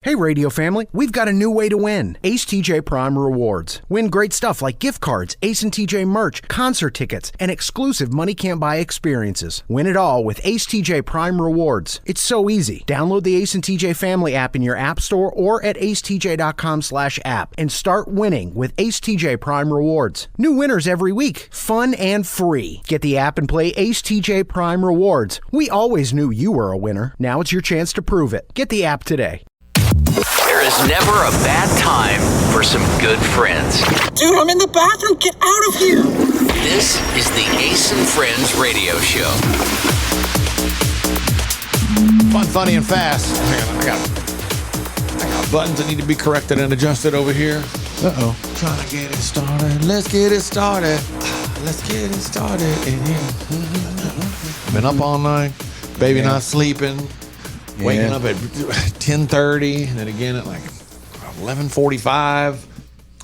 Hey radio family, we've got a new way to win. Ace TJ Prime Rewards. Win great stuff like gift cards, Ace and TJ merch, concert tickets, and exclusive money can't buy experiences. Win it all with Ace TJ Prime Rewards. It's so easy. Download the Ace and TJ family app in your app store or at acetj.com/app and start winning with Ace TJ Prime Rewards. New winners every week. Fun and free. Get the app and play Ace TJ Prime Rewards. We always knew you were a winner. Now it's your chance to prove it. Get the app today. There is never a bad time for some good friends. Dude, I'm in the bathroom. Get out of here. This is the Ace and Friends radio show. Fun, funny, and fast. Hang on, I got buttons that need to be corrected and adjusted over here. Uh-oh. Trying to get it started. Let's get it started. Let's get it started in here. Been up all night. Baby not sleeping. Waking up at 10:30 and then again at like 11:45. I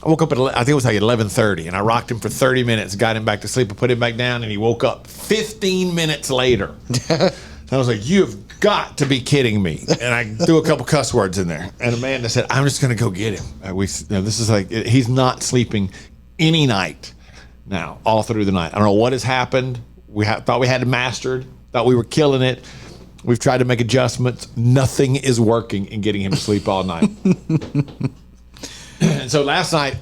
woke up at, I think it was like 11:30, and I rocked him for 30 minutes, got him back to sleep, I put him back down, and he woke up 15 minutes later. I was like, you've got to be kidding me. And I threw a couple cuss words in there. And Amanda said, I'm just going to go get him. This is like, he's not sleeping any night now, all through the night. I don't know what has happened. We thought we had it mastered, thought we were killing it. We've tried to make adjustments. Nothing is working in getting him to sleep all night. And so last night,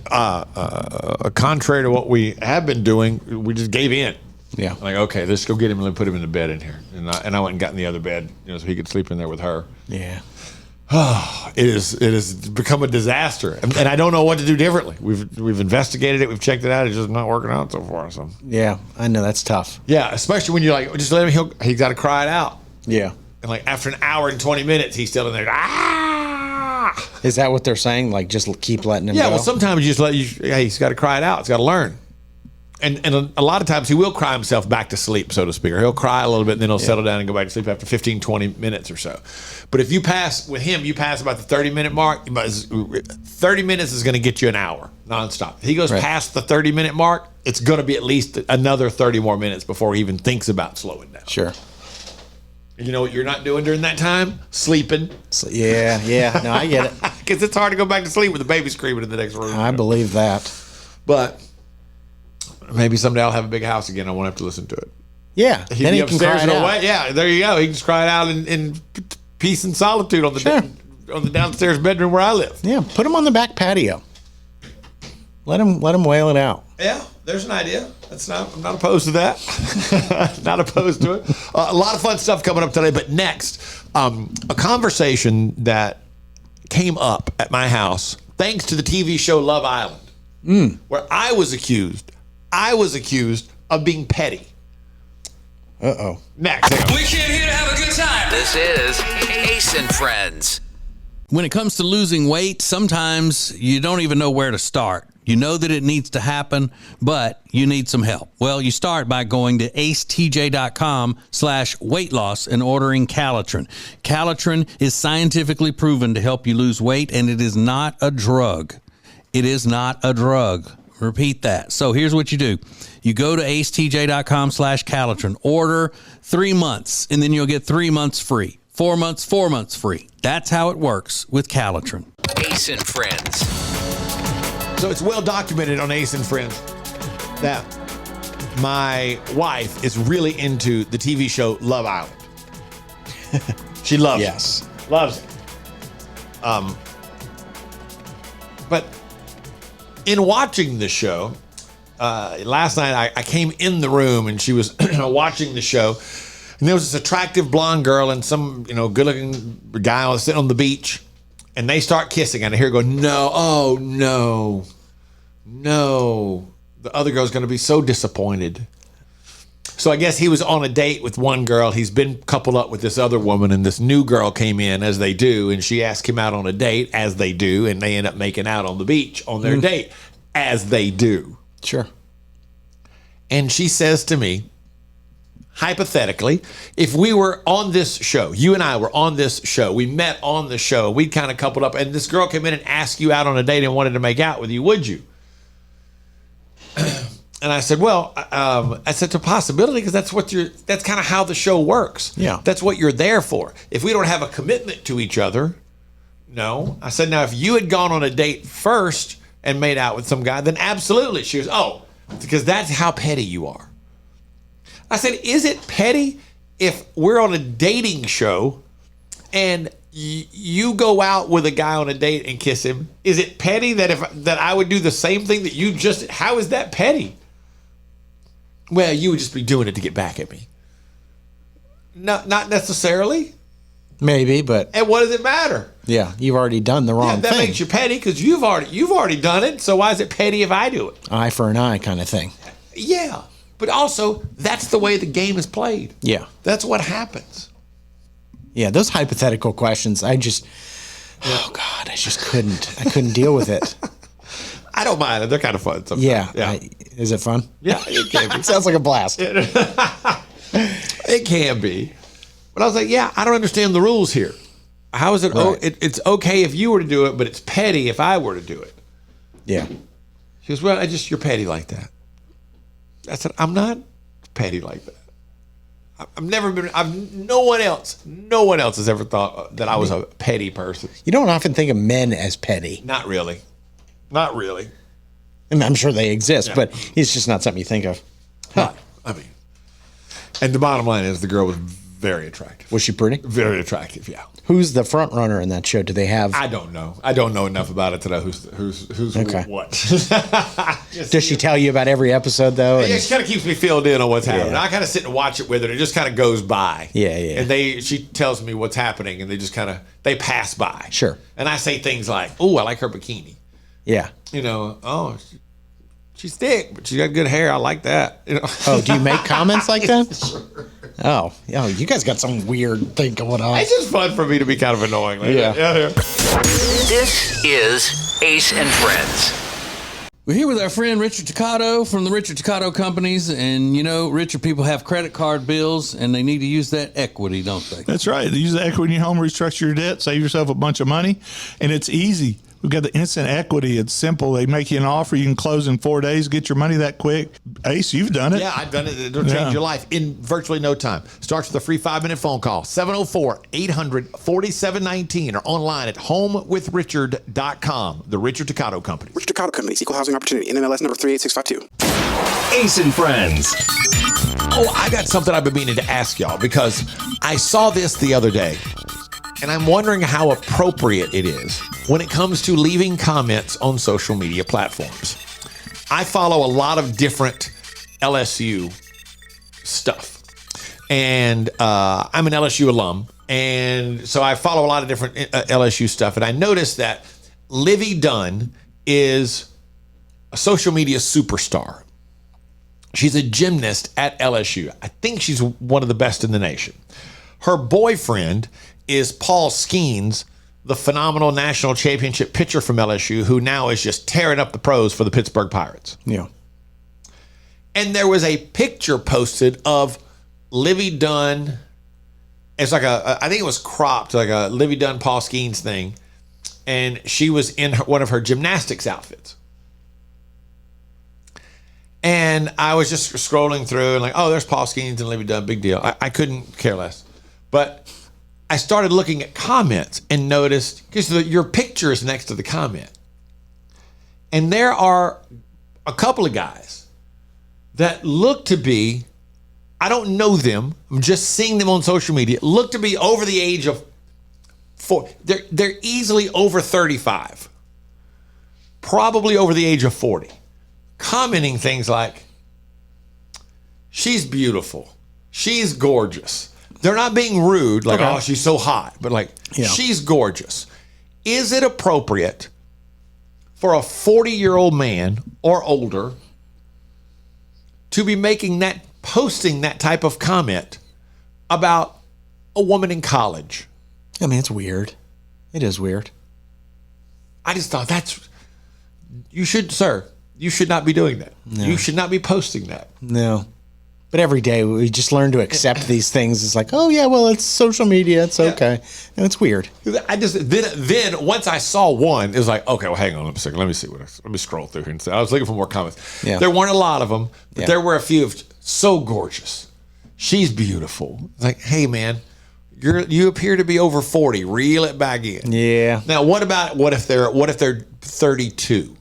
contrary to what we have been doing, we just gave in. Yeah. Like, okay, let's go get him and put him in the bed in here. And I went and got in the other bed, so he could sleep in there with her. Yeah. It has become a disaster, and I don't know what to do differently. We've investigated it, we've checked it out. It's just not working out so far. So Yeah, I know that's tough. yeah, especially when you're like, just let him. He's got to cry it out. Yeah. And like after an hour and 20 minutes, he's still in there. Ah! Is that what they're saying? Like, just keep letting him go? Yeah, well, sometimes you just he's got to cry it out. He's got to learn. And a lot of times he will cry himself back to sleep, so to speak. Or he'll cry a little bit, and then he'll settle down and go back to sleep after 15, 20 minutes or so. But if you pass about the 30-minute mark, 30 minutes is going to get you an hour nonstop. If he goes past the 30-minute mark, it's going to be at least another 30 more minutes before he even thinks about slowing down. Sure. You know what you're not doing during that time? Sleeping. Yeah. No, I get it. Because it's hard to go back to sleep with the baby screaming in the next room. I believe that. But maybe someday I'll have a big house again. I won't have to listen to it. Yeah. He'd then be he can upstairs cry it and out. away. Yeah, there you go. He can just cry it out in peace and solitude on the downstairs bedroom where I live. Yeah, put him on the back patio. Let him wail it out. Yeah, there's an idea. I'm not opposed to that. Not opposed to it. A lot of fun stuff coming up today. But next, a conversation that came up at my house thanks to the TV show Love Island, where I was accused of being petty. Uh-oh. Next. We came here to have a good time. This is Ace and Friends. When it comes to losing weight, sometimes you don't even know where to start. You know that it needs to happen, but you need some help. Well, you start by going to acetj.com/weight loss and ordering Calitrin. Calitrin is scientifically proven to help you lose weight, and it is not a drug. It is not a drug. Repeat that. So here's what you do. You go to acetj.com/Calitrin, order 3 months, and then you'll get 3 months free. 4 months free. That's how it works with Calitrin. Ace and Friends. So it's well documented on Ace and Friends that my wife is really into the TV show Love Island. She loves it. Loves it. But in watching the show, last night I came in the room and she was watching the show, and there was this attractive blonde girl and some good-looking guy sitting on the beach, and they start kissing, and I hear her go, no, oh no, the other girl's going to be so disappointed. So I guess he was on a date with one girl. He's been coupled up with this other woman, and this new girl came in, as they do, and she asked him out on a date, as they do, and they end up making out on the beach on their date, as they do. Sure. And she says to me, hypothetically, if we were on this show, you and I were on this show, we met on the show, we kind of coupled up, and this girl came in and asked you out on a date and wanted to make out with you, would you? And I said, well, it's a possibility, because that's kind of how the show works. Yeah. That's what you're there for. If we don't have a commitment to each other, No. I said, now, if you had gone on a date first and made out with some guy, then absolutely. She goes, oh, because that's how petty you are. I said, is it petty if we're on a dating show and you go out with a guy on a date and kiss him? Is it petty that I would do the same thing that you just, how is that petty? Well, you would just be doing it to get back at me. Not necessarily. Maybe, but And what does it matter? yeah, you've already done the wrong That thing. makes you petty because you've already done it. So why is it petty if I do it? Eye for an eye kind of thing. Yeah, but also that's the way the game is played. Yeah. That's what happens. Yeah, those hypothetical questions, oh God, I just couldn't deal with it. I don't mind it. They're kind of fun sometimes. Yeah. Is it fun? Yeah, it can be. Sounds like a blast. It can be. But I was like, yeah, I don't understand the rules here. How is it? Right. It's okay if you were to do it, but it's petty if I were to do it. Yeah. She goes, well, you're petty like that. I said, I'm not petty like that. No one else has ever thought that I was a petty person. You don't often think of men as petty. Not really. And I'm sure they exist, but it's just not something you think of. Huh. I mean, and the bottom line is the girl was very attractive. Was she pretty? Very attractive, yeah. Who's the front runner in that show? Do they have? I don't know. I don't know enough about it to know who's Okay. what. Does she tell you about every episode though? Yeah, she kind of keeps me filled in on what's happening. Yeah. I kind of sit and watch it with her. It just kind of goes by. Yeah. And she tells me what's happening, and they just they pass by. Sure. And I say things like, "Oh, I like her bikini." Yeah. She's thick, but she got good hair. I like that. Oh, do you make comments like that? Sure. Oh, you guys got some weird thing going on. It's just fun for me to be kind of annoying. Like Yeah. That. This is Ace and Friends. We're here with our friend Richard Toccato from the Richard Toccato Companies. And, Richard, people have credit card bills, and they need to use that equity, don't they? That's right. Use the equity in your home, restructure your debt, save yourself a bunch of money, and it's easy. We've got the instant equity. It's simple. They make you an offer. You can close in 4 days, get your money that quick. Ace, you've done it. Yeah, I've done it. It'll change your life in virtually no time. Starts with a free 5-minute phone call, 704-800-4719, or online at homewithrichard.com. The Richard Toccato Company. Richard Toccato Company, Equal Housing Opportunity, NMLS number 38652. Ace and Friends. Oh, I got something I've been meaning to ask y'all because I saw this the other day, and I'm wondering how appropriate it is when it comes to leaving comments on social media platforms. I follow a lot of different LSU stuff, and I'm an LSU alum, and so I follow a lot of different LSU stuff, and I noticed that Livy Dunn is a social media superstar. She's a gymnast at LSU. I think she's one of the best in the nation. Her boyfriend is Paul Skeens, the phenomenal national championship pitcher from LSU, who now is just tearing up the pros for the Pittsburgh Pirates. Yeah. And there was a picture posted of Livy Dunn. It's like I think it was cropped, like a Livy Dunn, Paul Skeens thing. And she was in one of her gymnastics outfits. And I was just scrolling through and like, oh, there's Paul Skeens and Livy Dunn, big deal. I couldn't care less. But I started looking at comments and noticed, because your picture is next to the comment. And there are a couple of guys that look to be, I don't know them, I'm just seeing them on social media, look to be over the age of 4. They're easily over 35, probably over the age of 40, commenting things like, she's beautiful, she's gorgeous. They're not being rude, like, oh, she's so hot, but like, she's gorgeous. Is it appropriate for a 40-year-old man or older to be posting that type of comment about a woman in college? I mean, it's weird. It is weird. I just thought you should not be doing that. No. You should not be posting that. No. But every day we just learn to accept these things. It's like, oh yeah, well, it's social media. It's okay. And it's weird. I just then once I saw one, it was like, okay, well, hang on a second. Let me scroll through here and see. I was looking for more comments. Yeah. There weren't a lot of them, but there were a few of so gorgeous. She's beautiful. It's like, hey man, You appear to be over 40. Reel it back in. Yeah. Now, what if they're 32,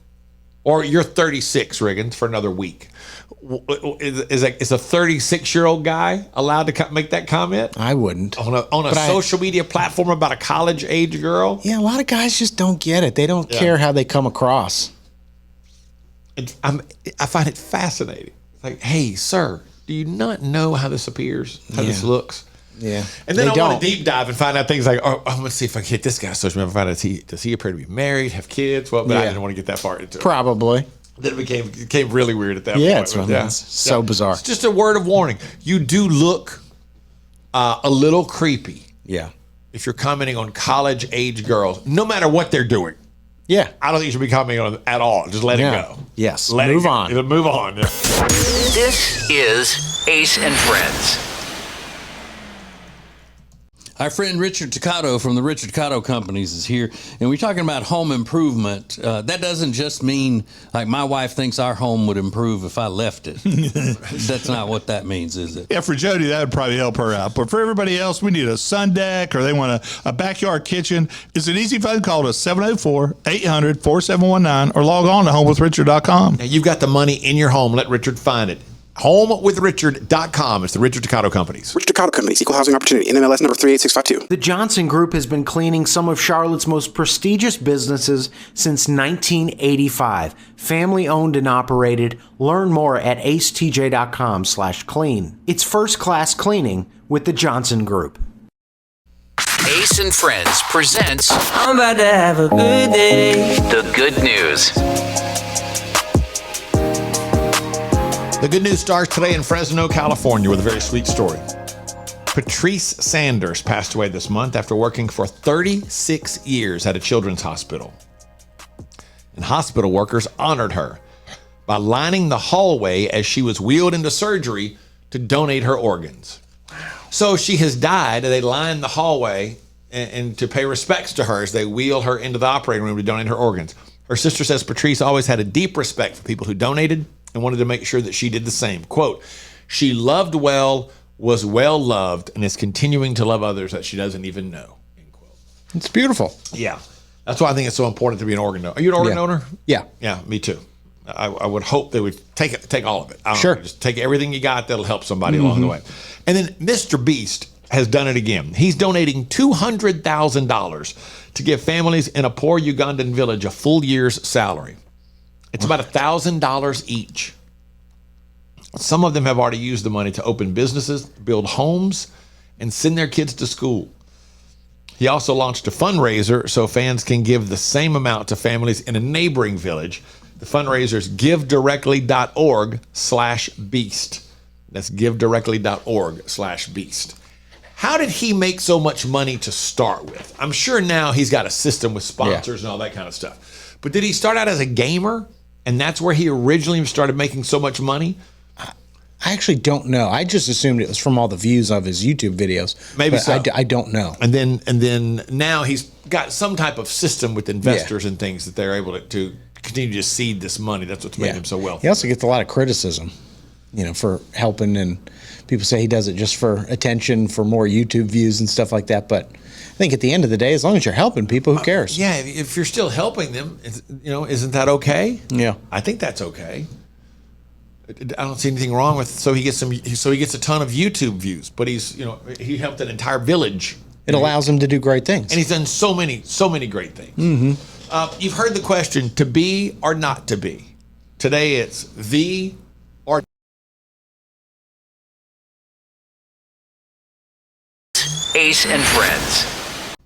or you're 36, Riggins, for another week? Is a 36-year-old guy allowed to make that comment? I wouldn't. On a social media platform about a college age girl? Yeah, a lot of guys just don't get it. They don't care how they come across. I find it fascinating. Like, hey, sir, do you not know how this appears? How this looks? Yeah. And then I want to deep dive and find out things like, oh, I'm going to see if I can hit this guy's social media. Find out does he appear to be married, have kids? Well, but I didn't want to get that far into it. Probably. Then it became really weird at that point. It's so bizarre. It's just a word of warning. You do look a little creepy. Yeah. If you're commenting on college age girls, no matter what they're doing. Yeah. I don't think you should be commenting on it at all. Just let it go. Yes. Move on. Move on. Yeah. This is Ace and Friends. Our friend Richard Toccato from the Richard Toccato Companies is here, and we're talking about home improvement. That doesn't just mean, like, my wife thinks our home would improve if I left it. That's not what that means, is it? Yeah, for Jody, that would probably help her out. But for everybody else, we need a sun deck, or they want a backyard kitchen. It's an easy phone call to 704-800-4719 or log on to homewithrichard.com. Now, you've got the money in your home. Let Richard find it. HomeWithRichard.com. It's the Richard Toccato Companies. Richard Toccato Companies, Equal Housing Opportunity, NMLS number 38652. The Johnson Group has been cleaning some of Charlotte's most prestigious businesses since 1985. Family owned and operated. Learn more at acetj.com/clean. It's first class cleaning with the Johnson Group. Ace and Friends presents I'm about to have a good day. the good news. The good news starts today in Fresno, California, with a very sweet story. Patrice Sanders passed away this month after working for 36 years at a children's hospital. And hospital workers honored her by lining the hallway as she was wheeled into surgery to donate her organs. So she has died, and they line the hallway and to pay respects to her as they wheel her into the operating room to donate her organs. Her sister says Patrice always had a deep respect for people who donated and wanted to make sure that she did the same. Quote, she loved well, was well loved, and is continuing to love others that she doesn't even know. End quote. It's beautiful. Yeah. That's why I think it's so important to be an organ donor. Are you an organ donor? Yeah. Yeah, me too. I would hope they would take all of it. Sure. Just take everything you got that'll help somebody along the way. And then Mr. Beast has done it again. He's donating $200,000 to give families in a poor Ugandan village a full year's salary. It's about $1,000 each. Some of them have already used the money to open businesses, build homes, and send their kids to school. He also launched a fundraiser so fans can give the same amount to families in a neighboring village. The fundraiser is givedirectly.org/beast. That's givedirectly.org/beast. How did he make so much money to start with? I'm sure now he's got a system with sponsors and all that kind of stuff. But did he start out as a gamer, and that's where he originally started making so much money? I actually don't know. I just assumed it was from all the views of his YouTube videos. Maybe so. I don't know. And then now he's got some type of system with investors and things that they're able to continue to seed this money. That's what's made him so wealthy. He also gets a lot of criticism, for helping, and people say he does it just for attention, for more YouTube views and stuff like that. But I think at the end of the day, as long as you're helping people, who cares? Yeah, if you're still helping them, isn't that okay? Yeah, I think that's okay. I don't see anything wrong with he gets a ton of YouTube views, but he helped an entire village. It allows him to do great things, and he's done so many great things. Mm-hmm. You've heard the question: to be or not to be. Today it's the or. Ace and Friends.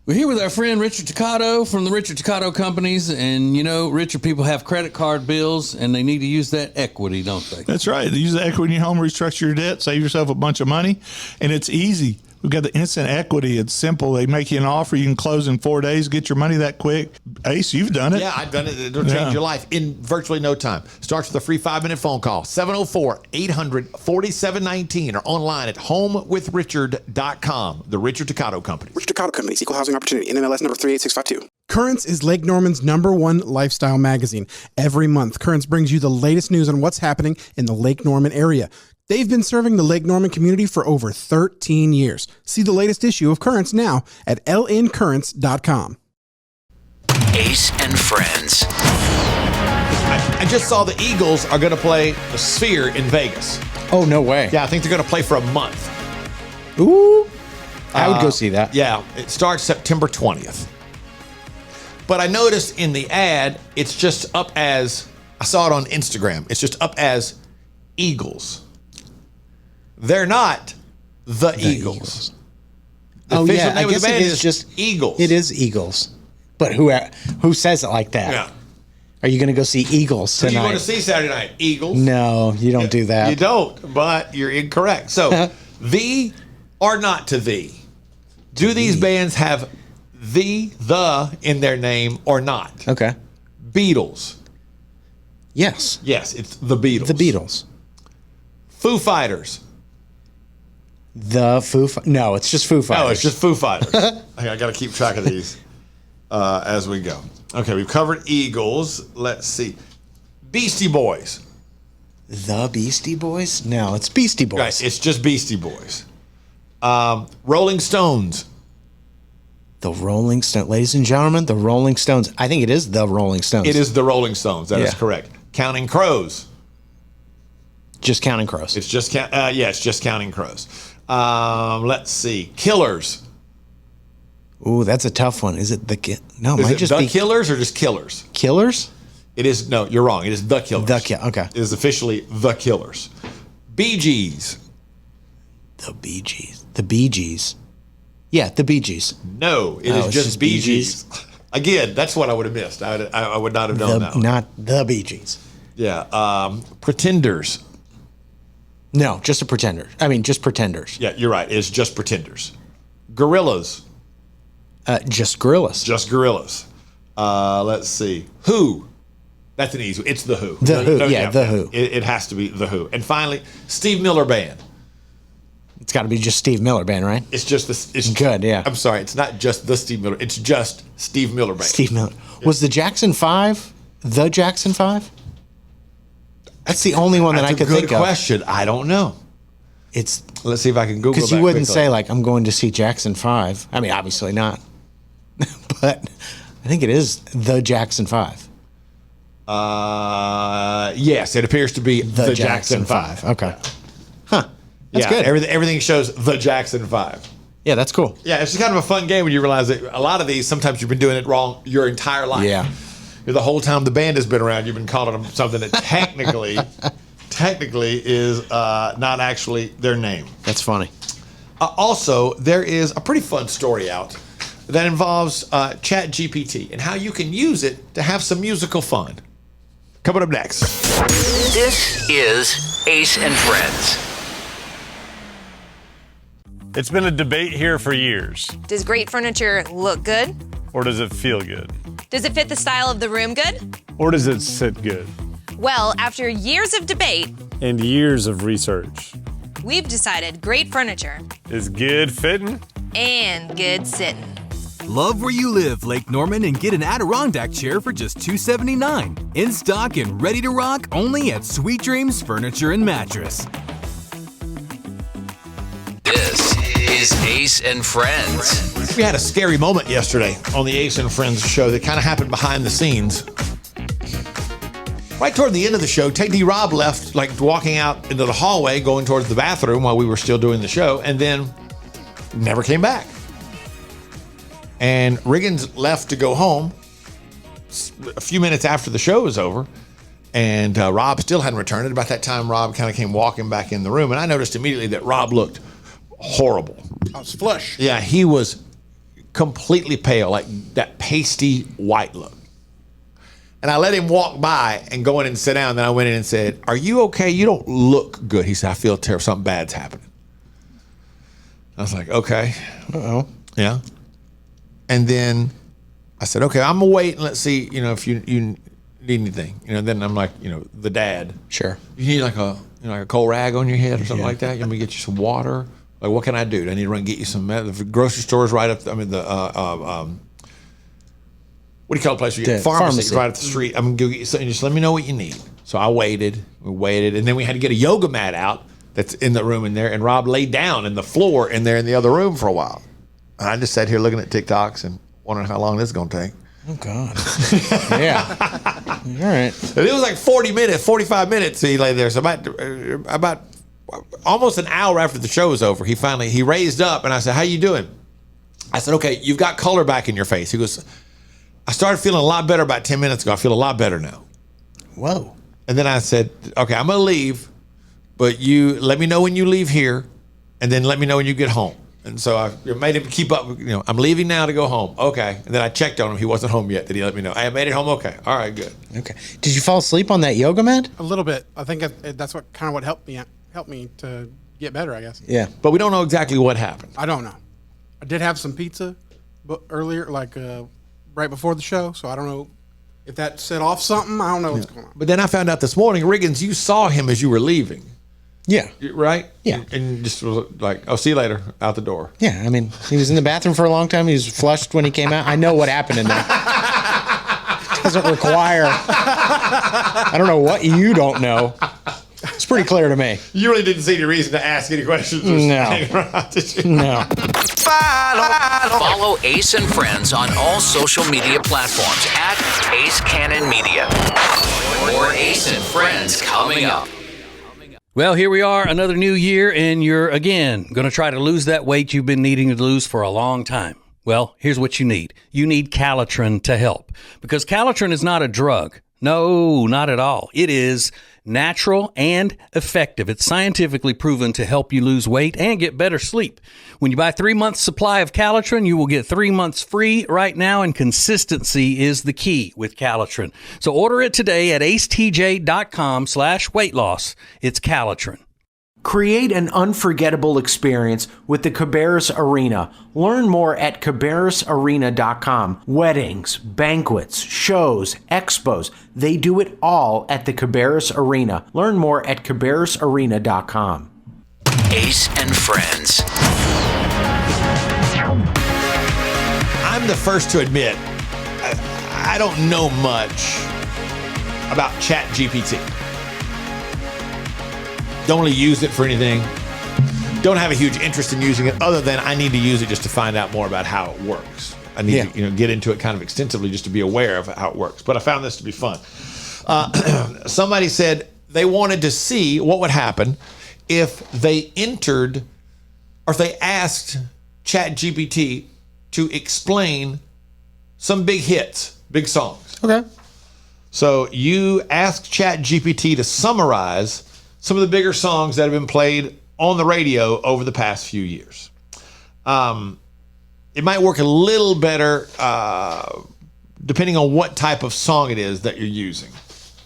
We're here with our friend Richard Toccato from the Richard Toccato Companies. And, Richard, people have credit card bills, and they need to use that equity, don't they? That's right. Use the equity in your home, restructure your debt, save yourself a bunch of money, and it's easy. We've got the instant equity. It's simple. They make you an offer. You can close in 4 days, get your money that quick. Ace, you've done it. Yeah, I've done it. It'll change your life in virtually no time. Starts with a free 5-minute phone call, 704-800-4719, or online at homewithrichard.com. The Richard Toccato Company. Richard Toccato Companies, Equal Housing Opportunity, NMLS number 38652. Currents is Lake Norman's #1 lifestyle magazine. Every month, Currents brings you the latest news on what's happening in the Lake Norman area. They've been serving the Lake Norman community for over 13 years. See the latest issue of Currents now at lncurrents.com. Ace and Friends. I just saw the Eagles are going to play the Sphere in Vegas. Oh, no way. Yeah, I think they're going to play for a month. Ooh. I would go see that. Yeah, it starts September 20th. But I noticed in the ad, it's just up as, I saw it on Instagram, it's just up as Eagles. They're not the Eagles. The official name of the band is just Eagles. It is Eagles. But who says it like that? Yeah. Are you going to go see Eagles tonight? Who are you going to see Saturday night? Eagles? No, you don't do that. You don't, but you're incorrect. So, the or not to thee? Do these bands have the in their name or not? Okay. Beatles. Yes. Yes, it's the Beatles. The Beatles. Foo Fighters. No, it's just Foo Fighters. No, it's just Foo Fighters. I got to keep track of these as we go. Okay, we've covered Eagles. Let's see. Beastie Boys. The Beastie Boys? No, it's Beastie Boys. Right, it's just Beastie Boys. Rolling Stones. The Rolling Stones. Ladies and gentlemen, the Rolling Stones. I think it is the Rolling Stones. It is the Rolling Stones. That is correct. Counting Crows. Just Counting Crows. It's just it's just Counting Crows. Let's see. Killers. Ooh, that's a tough one. Is it the no? It Is might it just the be Killers or just Killers? Killers. It is no. You're wrong. It is the Killers. Okay. It is officially the Killers. Bee Gees. The Bee Gees. The Bee Gees. Yeah, the Bee Gees. No, it is just Bee Gees. Again, that's what I would have missed. I would not have known that one. Not the Bee Gees. Yeah. Pretenders. No, just a Pretender. I mean, just Pretenders. Yeah, you're right. It's just Pretenders. Gorillas. Just Gorillas. Just Gorillas. Let's see. Who? That's an easy one. It's The Who. The Who. The Who. It has to be The Who. And finally, Steve Miller Band. It's got to be just Steve Miller Band, right? It's just this. It's good. Yeah. I'm sorry. It's not just the Steve Miller. It's just Steve Miller Band. Steve Miller. Was the Jackson 5 the Jackson 5? That's the only one that I could think of. Good question. I don't know. Let's see if I can Google that. Because you wouldn't quickly. say, like, I'm going to see Jackson 5. I mean, obviously not. But I think it is the Jackson 5. Yes, it appears to be the Jackson 5. Okay. Huh. That's yeah, good. Everything shows the Jackson 5. Yeah, that's cool. Yeah, it's just kind of a fun game when you realize that a lot of these, sometimes you've been doing it wrong your entire life. Yeah. The whole time the band has been around, you've been calling them something that technically is not actually their name. That's funny. Also, there is a pretty fun story out that involves ChatGPT and how you can use it to have some musical fun. Coming up next. This is Ace and Friends. It's been a debate here for years. Does great furniture look good? Or does it feel good? Does it fit the style of the room good? Or does it sit good? Well, after years of debate and years of research, we've decided great furniture is good fitting and good sitting. Love where you live, Lake Norman, and get an Adirondack chair for just $279. In stock and ready to rock only at Sweet Dreams Furniture and Mattress. This is Ace and Friends. We had a scary moment yesterday on the Ace and Friends show that kind of happened behind the scenes. Right toward the end of the show, Ted D. Rob left, like walking out into the hallway, going towards the bathroom while we were still doing the show, and then never came back. And Riggins left to go home a few minutes after the show was over, and Rob still hadn't returned. At about that time, Rob kind of came walking back in the room, and I noticed immediately that Rob looked horrible. I was flush. Yeah, he was completely pale, like that pasty white look. And I let him walk by and go in and sit down. Then I went in and said, "Are you okay? You don't look good." He said, "I feel terrible. Something bad's happening." I was like, "Okay." Uh-oh. Yeah. And then I said, "Okay, I'm gonna wait and let's see, if you need anything." Then I'm like, the dad. Sure. You need like a cold rag on your head or something like that. You want me to get you some water? Like, what can I do? Do I need to run and get you some? The grocery store's right up. What do you call the place? You get pharmacy right up the street. I'm gonna go get you something. Just let me know what you need. So I waited. We waited, and then we had to get a yoga mat out that's in the room in there, and Rob laid down in the floor in there in the other room for a while. And I just sat here looking at TikToks and wondering how long this is going to take. Oh, God. Yeah. All right. And it was like 40 minutes, 45 minutes he lay there. So about almost an hour after the show was over, he raised up, and I said, how you doing? I said, okay, you've got color back in your face. He goes, I started feeling a lot better about 10 minutes ago. I feel a lot better now. Whoa. And then I said, okay, I'm going to leave, but you let me know when you leave here, and then let me know when you get home. And so I made him keep up. I'm leaving now to go home. Okay. And then I checked on him. He wasn't home yet. Did he let me know? I made it home. Okay. All right, good. Okay. Did you fall asleep on that yoga mat? A little bit. I think that's what helped me to get better, I guess. Yeah. But we don't know exactly what happened. I don't know. I did have some pizza earlier, right before the show, so I don't know if that set off something. I don't know what's going on. But then I found out this morning, Riggins, you saw him as you were leaving. Yeah. Right? Yeah. And just was like, oh, see you later, out the door. Yeah. I mean, he was in the bathroom for a long time. He was flushed when he came out. I know what happened in there. Doesn't require. I don't know what you don't know. It's pretty clear to me. You really didn't see any reason to ask any questions. No. No. Follow Ace and Friends on all social media platforms at Ace Cannon Media. More Ace and Friends coming up. Well, here we are, another new year, and you're, again, going to try to lose that weight you've been needing to lose for a long time. Well, here's what you need. You need Calitrin to help, because Calitrin is not a drug. No, not at all. It is natural and effective. It's scientifically proven to help you lose weight and get better sleep. When you buy 3 months supply of Calitrin, you will get 3 months free right now, and consistency is the key with Calitrin. So order it today at acetj.com/weight loss. It's Calitrin. Create an unforgettable experience with the Cabarrus Arena. Learn more at cabarrusarena.com. Weddings, banquets, shows, expos, they do it all at the Cabarrus Arena. Learn more at cabarrusarena.com. Ace and Friends. I'm the first to admit, I don't know much about ChatGPT. Don't really use it for anything. Don't have a huge interest in using it, other than I need to use it just to find out more about how it works. I need to get into it kind of extensively just to be aware of how it works. But I found this to be fun. Somebody said they wanted to see what would happen if they entered, or if they asked ChatGPT to explain some big hits, big songs. Okay. So you ask ChatGPT to summarize some of the bigger songs that have been played on the radio over the past few years. It might work a little better depending on what type of song it is that you're using.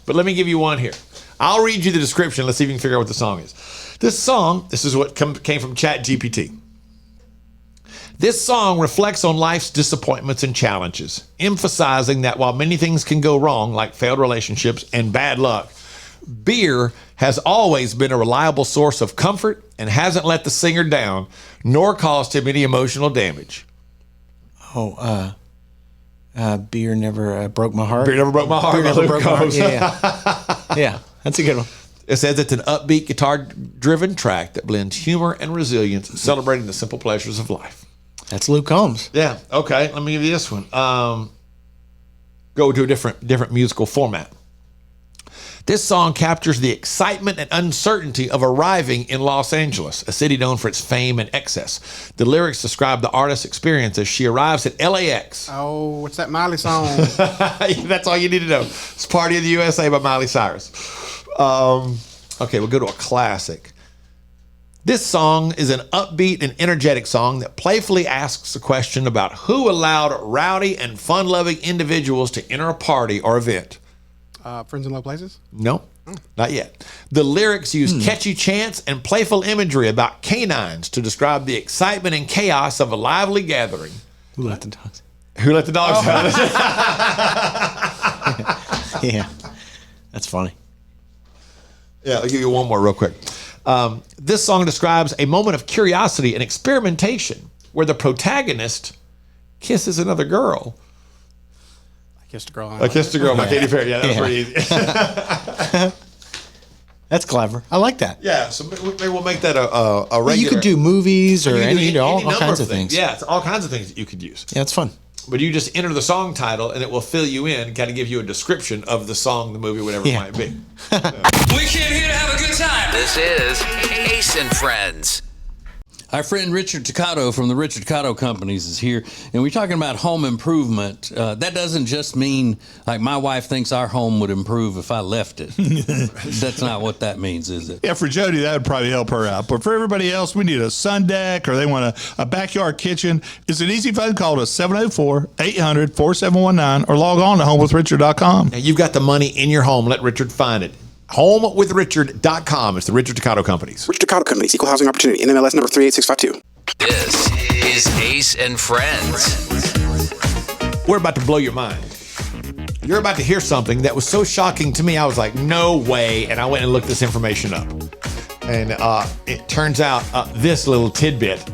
But let me give you one here. I'll read you the description. Let's see if you can figure out what the song is. This is what came from ChatGPT. This song reflects on life's disappointments and challenges, emphasizing that while many things can go wrong, like failed relationships and bad luck, beer has always been a reliable source of comfort and hasn't let the singer down, nor caused him any emotional damage. Beer never broke my heart. Beer never broke my heart. Beer never broke my heart. Yeah, that's a good one. It says it's an upbeat, guitar-driven track that blends humor and resilience, celebrating the simple pleasures of life. That's Luke Combs. Yeah. Okay. Let me give you this one. Go to a different musical format. This song captures the excitement and uncertainty of arriving in Los Angeles, a city known for its fame and excess. The lyrics describe the artist's experience as she arrives at LAX. Oh, what's that Miley song? That's all you need to know. It's Party of the USA by Miley Cyrus. Okay, we'll go to a classic. This song is an upbeat and energetic song that playfully asks a question about who allowed rowdy and fun-loving individuals to enter a party or event. Friends in Low Places? No, not yet. The lyrics use catchy chants and playful imagery about canines to describe the excitement and chaos of a lively gathering. Who let the dogs? Who let the dogs out? Yeah, that's funny. Yeah, I'll give you one more real quick. This song describes a moment of curiosity and experimentation where the protagonist kisses another girl. Kissed a Girl. I Kissed a Girl by Katy Perry. Yeah, that was pretty easy. That's clever. I like that. Yeah, so maybe we'll make that a regular. You could do movies or any all number kinds of things. Yeah, it's all kinds of things that you could use. Yeah, it's fun. But you just enter the song title, and it will fill you in, kind of give you a description of the song, the movie, whatever it might be. We came here to have a good time. This is Ace and Friends. Our friend Richard Toccato from the Richard Toccato Companies is here, and we're talking about home improvement. That doesn't just mean, like, my wife thinks our home would improve if I left it. That's not what that means, is it? Yeah, for Jody, that would probably help her out. But for everybody else, we need a sun deck or they want a backyard kitchen. It's an easy phone call to 704-800-4719 or log on to homewithrichard.com. Now, you've got the money in your home. Let Richard find it. HomeWithRichard.com. It's the Richard Toccato Companies. Richard Toccato Companies, Equal Housing Opportunity, NMLS number 38652. This is Ace and Friends. We're about to blow your mind. You're about to hear something that was so shocking to me. I was like, no way. And I went and looked this information up. And it turns out this little tidbit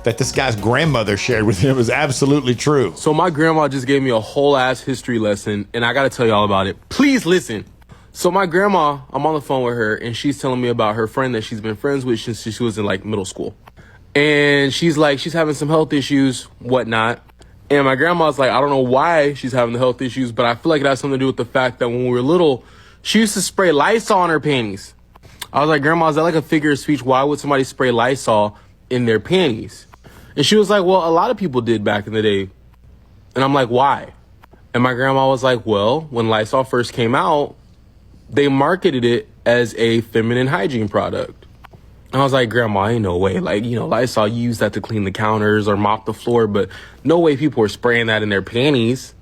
that this guy's grandmother shared with him is absolutely true. So my grandma just gave me a whole ass history lesson, and I got to tell you all about it. Please listen. So my grandma, I'm on the phone with her, and she's telling me about her friend that she's been friends with since she was in, like, middle school. And she's like, she's having some health issues, whatnot. And my grandma's like, I don't know why she's having the health issues, but I feel like it has something to do with the fact that when we were little, she used to spray Lysol on her panties. I was like, Grandma, is that like a figure of speech? Why would somebody spray Lysol in their panties? And she was like, well, a lot of people did back in the day. And I'm like, why? And my grandma was like, well, when Lysol first came out, they marketed it as a feminine hygiene product. And I was like, Grandma, ain't no way. Like, you know, Lysol, you use that to clean the counters or mop the floor, but no way people are spraying that in their panties.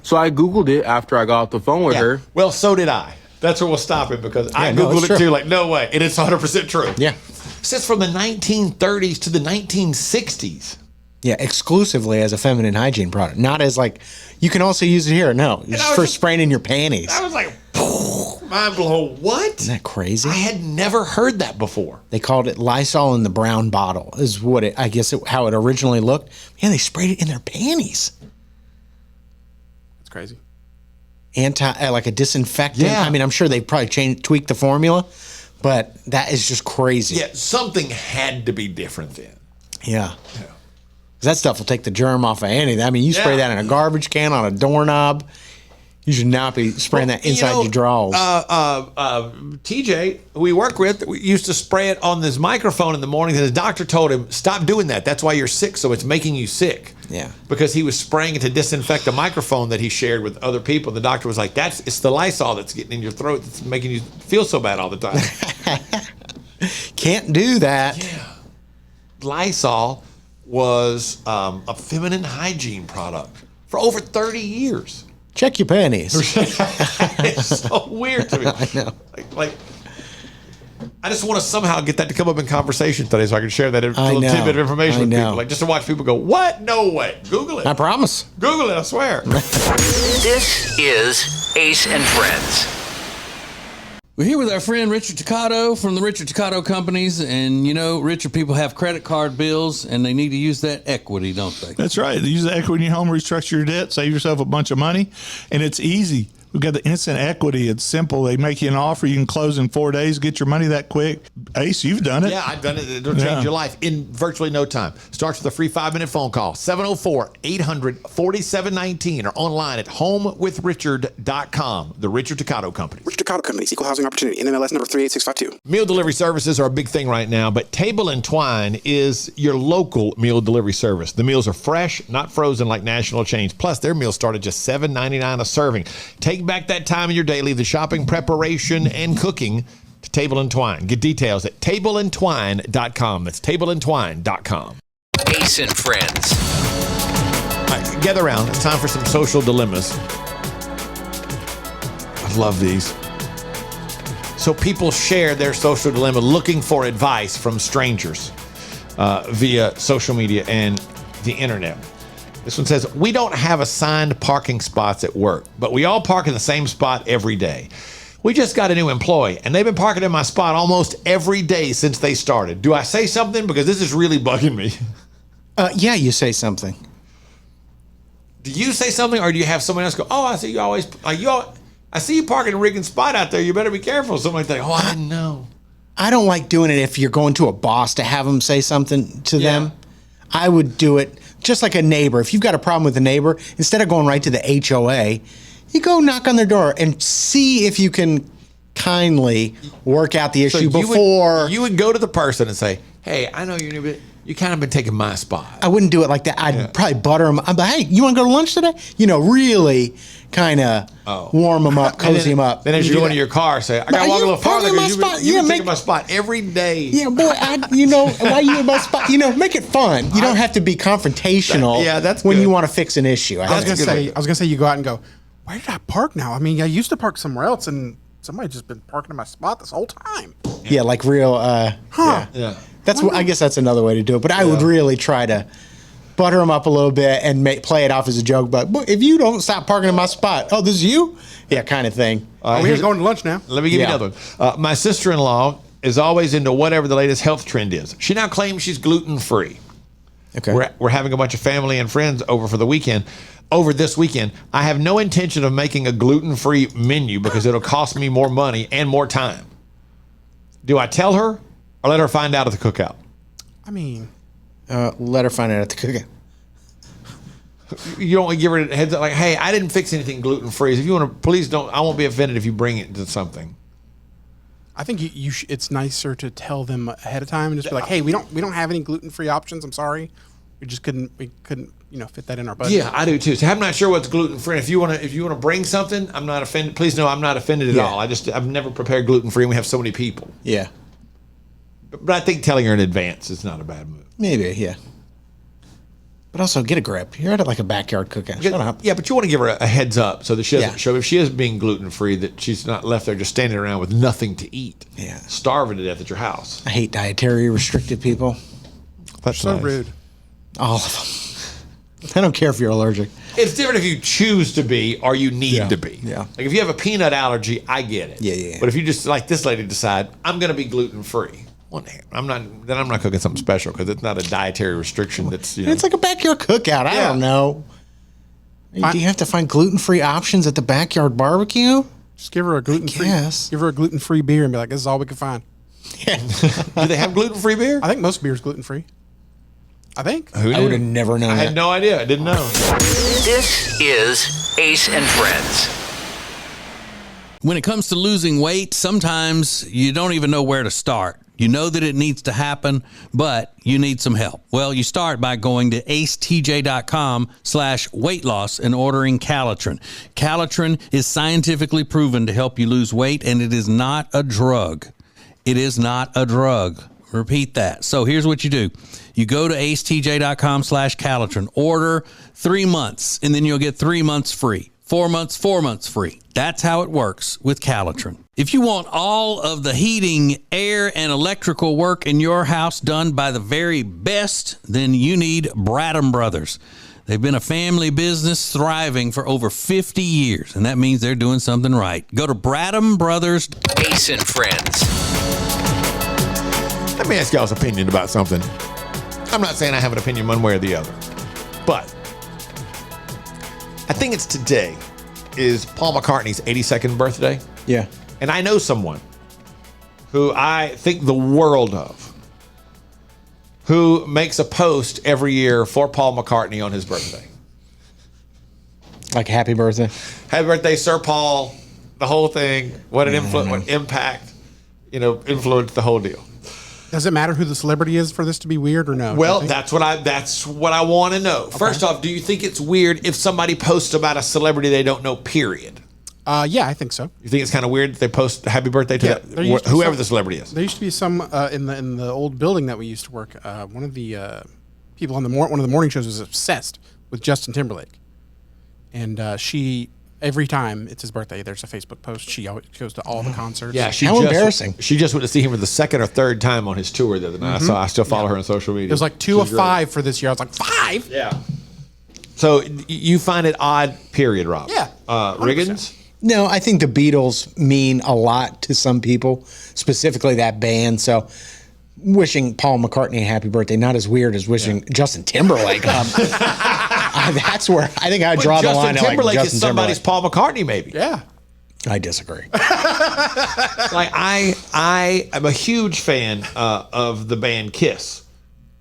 So I Googled it after I got off the phone with her. Well, so did I. That's where we'll stop it because I Googled it too. Like, no way. And it's 100% true. Yeah. It says from the 1930s to the 1960s. Yeah, exclusively as a feminine hygiene product. Not as like, you can also use it here. No, it's for spraying in your panties. I was like, mind blown. What? Isn't that crazy? I had never heard that before. They called it Lysol in the brown bottle is what it, I guess how it originally looked. Man, they sprayed it in their panties. That's crazy. Like a disinfectant. Yeah. I mean, I'm sure they probably tweaked the formula, but that is just crazy. Yeah, something had to be different then. Yeah. That stuff will take the germ off of anything. I mean, you spray that in a garbage can on a doorknob. You should not be spraying that inside your drawers. TJ, who we work with, we used to spray it on this microphone in the morning, and his doctor told him, stop doing that. That's why you're sick, so it's making you sick. Yeah. Because he was spraying it to disinfect a microphone that he shared with other people. The doctor was like, it's the Lysol that's getting in your throat that's making you feel so bad all the time. Can't do that. Yeah. Lysol was a feminine hygiene product for over 30 years. Check your panties. It's so weird to me. I know. Like, I just want to somehow get that to come up in conversation today so I can share that little tidbit of information with people. Like, just to watch people go, what? No way. Google it. I promise. Google it, I swear. This is Ace and Friends. We're here with our friend Richard Toccato from the Richard Toccato Companies. And, you know, Richard, people have credit card bills, and they need to use that equity, don't they? That's right. Use the equity in your home, restructure your debt, save yourself a bunch of money, and it's easy. We've got the instant equity. It's simple. They make you an offer. You can close in 4 days, get your money that quick. Ace, you've done it. Yeah, I've done it. It'll change your life in virtually no time. Starts with a free 5-minute phone call, 704-800-4719, or online at homewithrichard.com. The Richard Toccato Companies. Richard Toccato Companies, Equal Housing Opportunity, NMLS number 38652. Meal delivery services are a big thing right now, but Table and Twine is your local meal delivery service. The meals are fresh, not frozen like national chains. Plus, their meals start at just $7.99 a serving. Take back that time in your day, leave the shopping, preparation, and cooking to Table and Twine. Get details at tableandtwine.com. That's tableandtwine.com. Ace and Friends. All right, gather around. It's time for some social dilemmas. I love these. So people share their social dilemma looking for advice from strangers via social media and the internet. This one says, we don't have assigned parking spots at work, but we all park in the same spot every day. We just got a new employee, and they've been parking in my spot almost every day since they started. Do I say something? Because this is really bugging me. Yeah, you say something. Do you say something, or do you have someone else go, oh, I see you always, I I see you parking a rigging spot out there. You better be careful. Somebody think, oh, I didn't know. I don't like doing it if you're going to a boss to have them say something to them. I would do it just like a neighbor. If you've got a problem with a neighbor, instead of going right to the HOA, you go knock on their door and see if you can kindly work out the issue before. You would go to the person and say, hey, I know you're new, but you kind of been taking my spot. I wouldn't do it like that. I'd probably butter them. I'm like, hey, you want to go to lunch today? Really kind of warm them up, cozy them up. Then as you go into your car, say, I got to walk a little farther because you've been taking my spot every day. Yeah, boy, why you in my spot? Make it fun. You don't have to be confrontational that's when good. you want to fix an issue. I was gonna say you go out and go, where did I park now? I mean, I used to park somewhere else, and somebody's just been parking in my spot this whole time. Yeah, like real. Yeah. I guess that's another way to do it. But I would really try to butter them up a little bit and play it off as a joke. But if you don't stop parking in my spot, oh, this is you? Yeah, kind of thing. We ain't going to lunch now. Let me give you another one. My sister-in-law is always into whatever the latest health trend is. She now claims she's gluten-free. Okay. We're having a bunch of family and friends over for the weekend. Over this weekend, I have no intention of making a gluten-free menu because it'll cost me more money and more time. Do I tell her or let her find out at the cookout? I mean, let her find out at the cookout. You don't give her a heads up like, hey, I didn't fix anything gluten-free. If you want to, please don't. I won't be offended if you bring it to something. I think it's nicer to tell them ahead of time and just be like, hey, we don't have any gluten-free options. I'm sorry, we couldn't fit that in our budget. Yeah, I do too. So I'm not sure what's gluten-free. If you want to bring something, I'm not offended. Please know I'm not offended at all. I've never prepared gluten-free, and we have so many people. Yeah. But I think telling her in advance is not a bad move. Maybe, yeah. But also, get a grip. You're at like a backyard cookout. Shut up. Yeah, but you want to give her a heads up so that she doesn't show. If she is being gluten-free, that she's not left there just standing around with nothing to eat. Yeah. Starving to death at your house. I hate dietary restricted people. That's so nice. rude. All of them. I don't care if you're allergic. It's different if you choose to be or you need to be. Yeah. Like if you have a peanut allergy, I get it. Yeah. But if you just, like this lady, decide, I'm going to be gluten-free. I'm not cooking something special because it's not a dietary restriction. That's It's like a backyard cookout. I don't know. Do you have to find gluten-free options at the backyard barbecue? Just give her a gluten-free. Yes. Give her a gluten-free beer and be like, "This is all we can find." Yeah. Do they have gluten-free beer? I think most beer is gluten-free. I think. I would have never known. I had no idea. I didn't know. This is Ace and Friends. When it comes to losing weight, sometimes you don't even know where to start. You know that it needs to happen, but you need some help. Well, you start by going to acetj.com/weight loss and ordering Calitrin. Calitrin is scientifically proven to help you lose weight, and it is not a drug. It is not a drug. Repeat that. So here's what you do. You go to acetj.com/Calitrin, order 3 months, and then you'll get 3 months free. 4 months, 4 months free. That's how it works with Calitrin. If you want all of the heating, air, and electrical work in your house done by the very best, then you need Bradham Brothers. They've been a family business thriving for over 50 years, and that means they're doing something right. Go to Bradham Brothers. Ace and Friends. Let me ask y'all's opinion about something. I'm not saying I have an opinion one way or the other, but I think it's today is Paul McCartney's 82nd birthday. Yeah. And I know someone who I think the world of, who makes a post every year for Paul McCartney on his birthday. Like happy birthday. Happy birthday, Sir Paul. The whole thing. What an influence, what impact, influenced the whole deal. Does it matter who the celebrity is for this to be weird or no? Well, that's what I want to know. Okay. First off, do you think it's weird if somebody posts about a celebrity they don't know, period? Yeah, I think so. You think it's kind of weird that they post happy birthday to whoever the celebrity is? There used to be some in the old building that we used to work. One of the people on one of the morning shows was obsessed with Justin Timberlake, and she every time it's his birthday, there's a Facebook post. She always goes to all the concerts. Yeah, how embarrassing! She just went to see him for the second or third time on his tour the other night. Mm-hmm. I still follow her on social media. It was like 2 of 5 for this year. I was like 5. Yeah. So you find it odd, period, Rob? Yeah. Riggins? No, I think the Beatles mean a lot to some people, specifically that band. So wishing Paul McCartney a happy birthday, not as weird as wishing Justin Timberlake. That's where I think I draw the line. Justin Timberlake like is somebody's Paul McCartney, maybe. Yeah. I disagree. Like I am a huge fan of the band Kiss,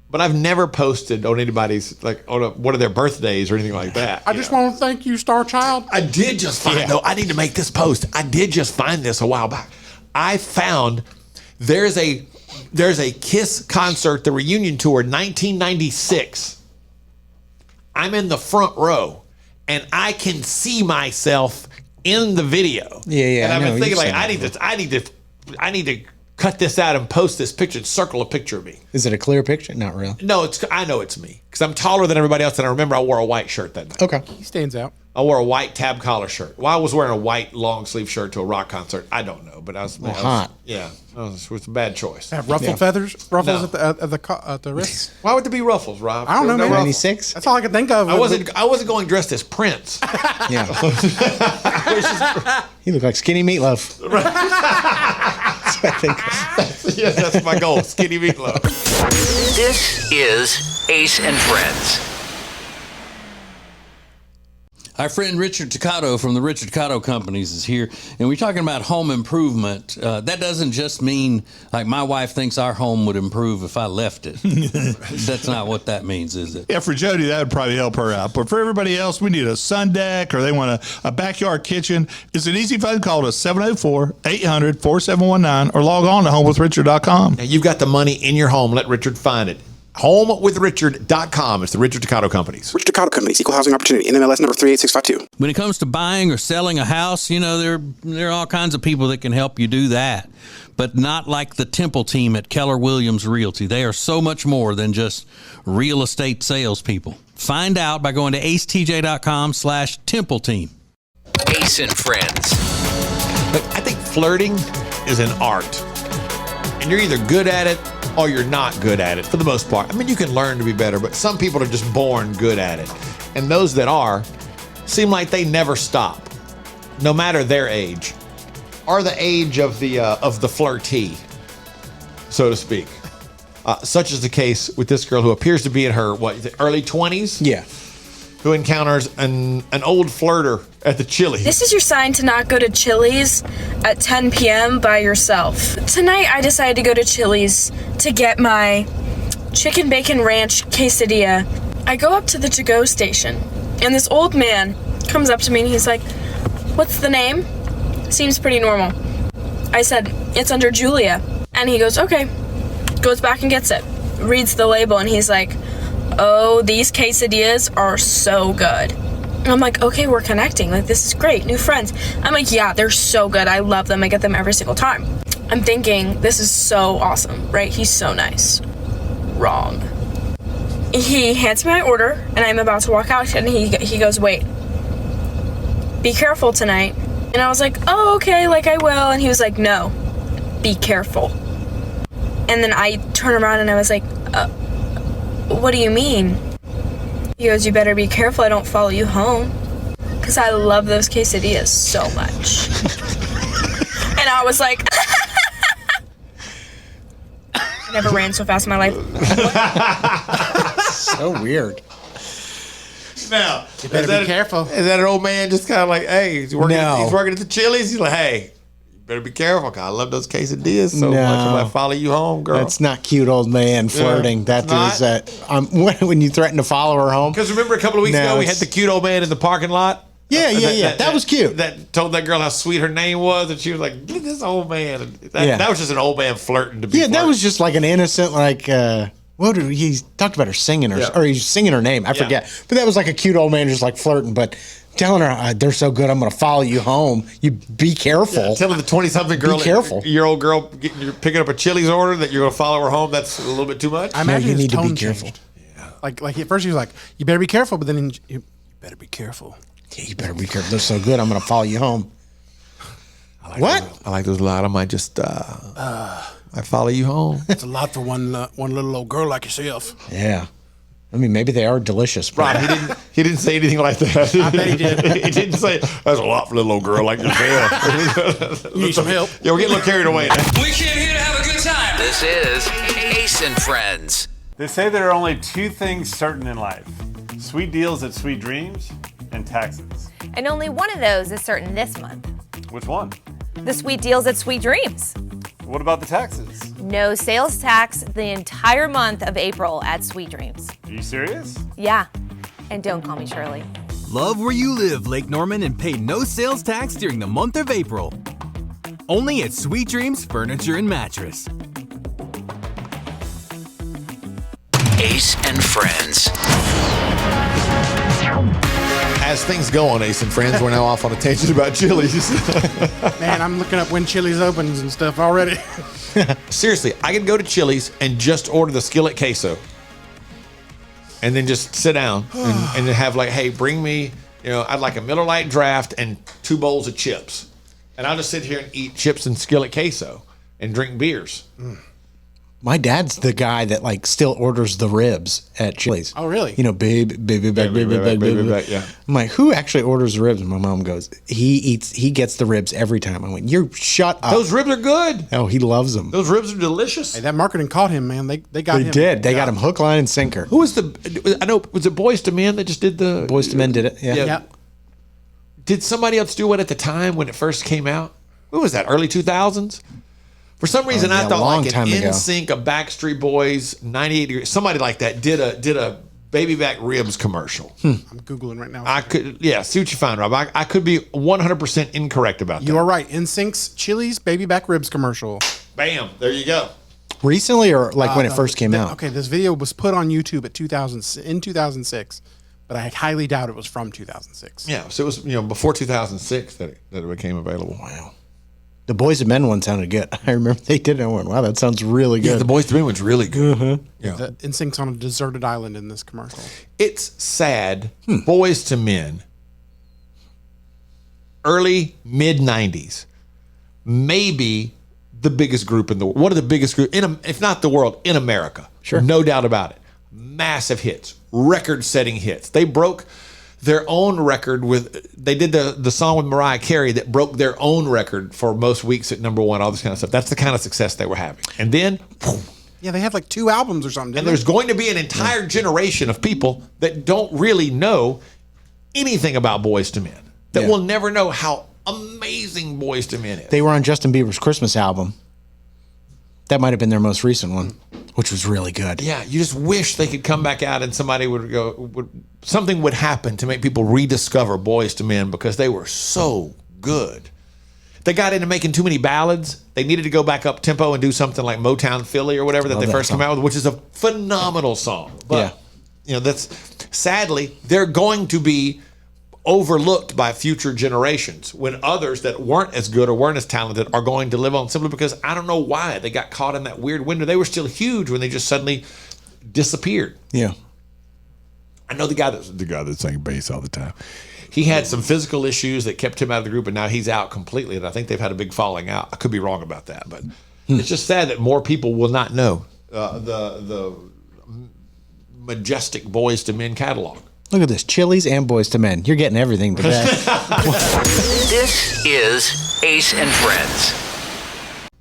but I've never posted on anybody's one of their birthdays or anything like that. I just want to thank you, Star Child. I did just find though. I need to make this post. I did just find this a while back. I found there's a Kiss concert, the reunion tour, 1996. I'm in the front row, and I can see myself in the video. Yeah. And I've been thinking, like, I I need to cut this out and post this picture and circle a picture of me. Is it a clear picture? Not real. No, I know it's me because I'm taller than everybody else, and I remember I wore a white shirt that night. Okay. He stands out. I wore a white tab collar shirt. Why I was wearing a white long sleeve shirt to a rock concert, I don't know. But I was hot. Yeah, it was a bad choice. Have ruffled feathers, ruffles at the wrists. Why would there be ruffles, Rob? I don't know. No Man. 96. That's all I can think of. I wasn't going dressed as Prince. Yeah. He looked like Skinny Meatloaf. That's what I think. Yes, that's my goal. Skinny Meatloaf. This is Ace and Friends. Our friend Richard Toccato from the Richard Toccato Companies is here, and we're talking about home improvement. That doesn't just mean, like, my wife thinks our home would improve if I left it. That's not what that means, is it? Yeah, for Jody, that would probably help her out. But for everybody else, we need a sun deck or they want a backyard kitchen. It's an easy phone call to 704-800-4719 or log on to homewithrichard.com. Now, you've got the money in your home. Let Richard find it. HomeWithRichard.com. It's the Richard Toccato Companies. Richard Toccato Companies, Equal Housing Opportunity, NMLS number 38652. When it comes to buying or selling a house, you know, there are all kinds of people that can help you do that, but not like the Temple team at Keller Williams Realty. They are so much more than just real estate salespeople. Find out by going to acetj.com/Temple team. Ace and Friends. Look, I think flirting is an art, and you're either good at it or you're not good at it for the most part. I mean, you can learn to be better, but some people are just born good at it. And those that are seem like they never stop, no matter their age or the age of the flirtee, so to speak. Such is the case with this girl who appears to be in her, early 20s? Yeah. Who encounters an old flirter at the Chili's. This is your sign to not go to Chili's at 10 p.m. by yourself. Tonight, I decided to go to Chili's to get my chicken bacon ranch quesadilla. I go up to the to-go station, and this old man comes up to me, and he's like, "What's the name?" Seems pretty normal. I said, "It's under Julia." And he goes, "Okay." Goes back and gets it. Reads the label, and he's like, "Oh, these quesadillas are so good." And I'm like, "Okay, we're connecting. Like, this is great. New friends." I'm like, "Yeah, they're so good. I love them. I get them every single time." I'm thinking, this is so awesome, right? He's so nice. Wrong. He hands me my order, and I'm about to walk out, and he goes, "Wait. Be careful tonight." And I was like, "Oh, okay, like I will." And he was like, "No. Be careful." And then I turn around, and I was like, "What do you mean?" He goes, "You better be careful I don't follow you home, because I love those quesadillas so much." And I was like, I never ran so fast in my life. So weird. Now, You better be careful. Is that an old man just kind of like, hey, he's working at the Chili's? He's like, hey, you better be careful, because I love those quesadillas so much. I'm going to follow you home, girl. That's not cute old man flirting. Yeah, that is when you threaten to follow her home. Because remember a couple of weeks ago, we had the cute old man in the parking lot? Yeah. That was cute. That told that girl how sweet her name was, and she was like, "Look at this old man." That was just an old man flirting to be. Yeah, that was just like an innocent, like, what did he talked about her singing or he's singing her name. I forget. But that was like a cute old man just like flirting, but telling her, "They're so good, I'm going to follow you home. You be careful." Yeah, telling the 20-something girl, be careful. Your old girl, you're picking up a Chili's order that you're going to follow her home. That's a little bit too much. I imagine you his need to be tone careful. changed. Yeah. Like at first he was like, "You better be careful," but then you better be careful. Yeah, you better be careful. They're so good, I'm going to follow you home. I like those a lot. I might just, I follow you home. It's a lot for one little old girl like yourself. Yeah. I mean, maybe they are delicious. But Rob, he didn't say anything like that. I bet he did. He didn't say, "That's a lot for a little old girl like yourself." You need some help. Yeah, we're getting a little carried away now. We came here to have a good time. This is Ace and Friends. They say there are only two things certain in life: sweet deals at Sweet Dreams and taxes. And only one of those is certain this month. Which one? The sweet deals at Sweet Dreams. What about the taxes? No sales tax the entire month of April at Sweet Dreams. Are you serious? Yeah. And don't call me Shirley. Love where you live, Lake Norman, and pay no sales tax during the month of April. Only at Sweet Dreams Furniture and Mattress. Ace and Friends. As things go on Ace and Friends, we're now off on a tangent about Chili's. Man, I'm looking up when Chili's opens and stuff already. Seriously, I could go to Chili's and just order the skillet queso. And then just sit down and have like, hey, bring me, I'd like a Miller Lite draft and 2 bowls of chips. And I'll just sit here and eat chips and skillet queso and drink beers. My dad's the guy that like still orders the ribs at Chili's. Oh, really? Baby back. Yeah. I'm like, who actually orders the ribs? And my mom goes, he gets the ribs every time. I went, you shut up. Those ribs are good. Oh, he loves them. Those ribs are delicious. Hey, that marketing caught him, man. They got him. They did. They got him hook, line, and sinker. Who was was it Boys to Men that just did the... Boys to Men did it, yeah. Did somebody else do it at the time when it first came out? What was that, early 2000s? For some reason, I thought like an NSYNC, a Backstreet Boys, 98 Degrees, somebody like that did a baby back ribs commercial. I'm Googling right now. See what you find, Rob. I could be 100% incorrect about that. You are right. NSYNC's Chili's baby back ribs commercial. Bam. There you go. Recently or like when it first came out? Okay, this video was put on YouTube in 2006, but I highly doubt it was from 2006. Yeah, so it was before 2006 that it became available. Wow. The Boys to Men one sounded good. I remember they did it. I went, wow, that sounds really good. Yeah, the Boys to Men one's really good. Mm-hmm. Yeah. The NSYNC's on a deserted island in this commercial. It's sad. Boys to Men, early, mid-90s, maybe the biggest group in the world. One of the biggest groups, if not the world, in America. Sure. No doubt about it. Massive hits, record-setting hits. They broke their own record they did the song with Mariah Carey that broke their own record for most weeks at number 1, all this kind of stuff. That's the kind of success they were having. And then, yeah, they have like 2 albums or something. And there's going to be an entire generation of people that don't really know anything about Boys to Men, that will never know how amazing Boys to Men is. They were on Justin Bieber's Christmas album. That might have been their most recent one, which was really good. Yeah, you just wish they could come back out and somebody something would happen to make people rediscover Boys to Men because they were so good. They got into making too many ballads. They needed to go back up tempo and do something like Motown Philly or whatever that they first came out with, which is a phenomenal song. But that's sadly they're going to be overlooked by future generations when others that weren't as good or weren't as talented are going to live on simply because I don't know why they got caught in that weird window. They were still huge when they just suddenly disappeared. Yeah. I know the guy that sang bass all the time. He had some physical issues that kept him out of the group, and now he's out completely. And I think they've had a big falling out. I could be wrong about that, but it's just sad that more people will not know the majestic Boys to Men catalog. Look at this, Chili's and Boys to Men. You're getting everything today. This is Ace and Friends.